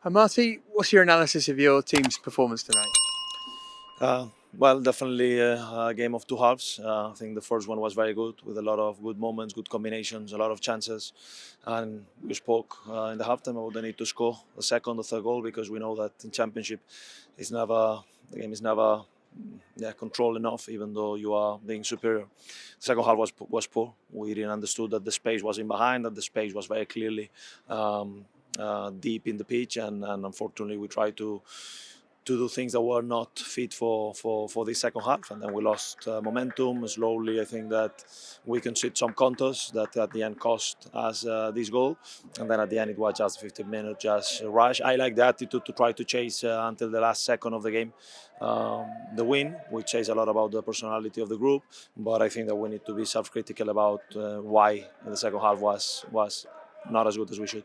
And Marty, what's your analysis of your team's performance tonight? Well, definitely a game of two halves. I think the first one was very good with a lot of good moments, good combinations, a lot of chances. And we spoke in the halftime about the need to score the second or third goal because we know that in Championship the game is never controlled enough, even though you are being superior. The second half was poor. We didn't understood that the space was in behind, that the space was very clearly deep in the pitch, and unfortunately we tried to do things that were not fit for this second half, and then we lost momentum slowly. I think that we conceded some counters that at the end cost us this goal, and then at the end it was just 15 minutes just rush. I like the attitude to try to chase until the last second of the game the win. We chase a lot about the personality of the group, but I think that we need to be self-critical about why the second half was not as good as we should.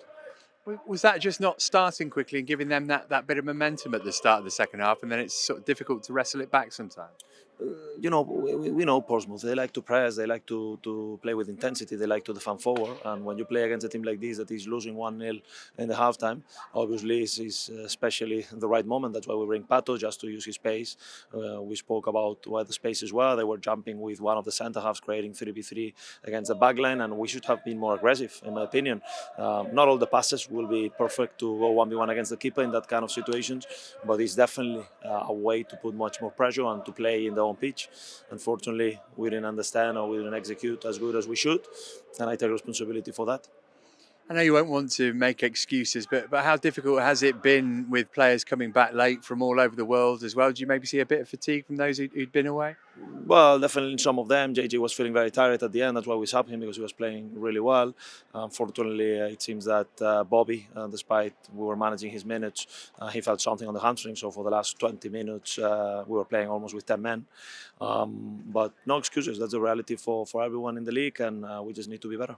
Was that just not starting quickly and giving them that bit of momentum at the start of the second half, and then it's sort of difficult to wrestle it back sometimes? We know Portsmouth. They like to press. They like to play with intensity. They like to defend forward. And when you play against a team like this that is losing 1-0 in the halftime, obviously it's especially the right moment. That's why we bring Pato just to use his pace. We spoke about where the spaces were. They were jumping with one of the centre halves, creating 3v3 against the backline, and we should have been more aggressive, in my opinion. Not all the passes will be perfect to go 1v1 against the keeper in that kind of situations, but it's definitely a way to put much more pressure and to play in the own pitch. Unfortunately, we didn't understand or we didn't execute as good as we should, and I take responsibility for that. I know you won't want to make excuses, but how difficult has it been with players coming back late from all over the world as well? Do you maybe see a bit of fatigue from those who'd been away? Well, definitely some of them. JJ was feeling very tired at the end. That's why we subbed him because he was playing really well. Unfortunately, it seems that Bobby, despite we were managing his minutes, he felt something on the hamstring. So for the last 20 minutes, we were playing almost with 10 men. But no excuses. That's the reality for everyone in the league, and we just need to be better.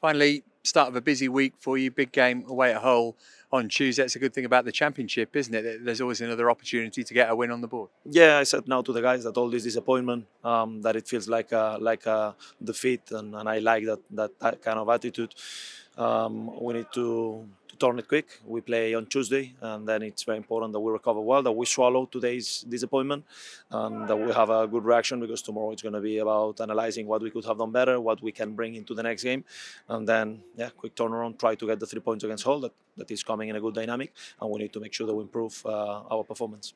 Finally, start of a busy week for you. Big game away at Hull on Tuesday. It's a good thing about the Championship, isn't it? There's always another opportunity to get a win on the board. Yeah, I said now to the guys that all this disappointment, that it feels like a defeat, and I like that kind of attitude. We need to turn it quick. We play on Tuesday, and then it's very important that we recover well, that we swallow today's disappointment, and that we have a good reaction because tomorrow it's going to be about analyzing what we could have done better, what we can bring into the next game, and then quick turnaround, try to get the 3 points against Hull. That is coming in a good dynamic, and we need to make sure that we improve our performance.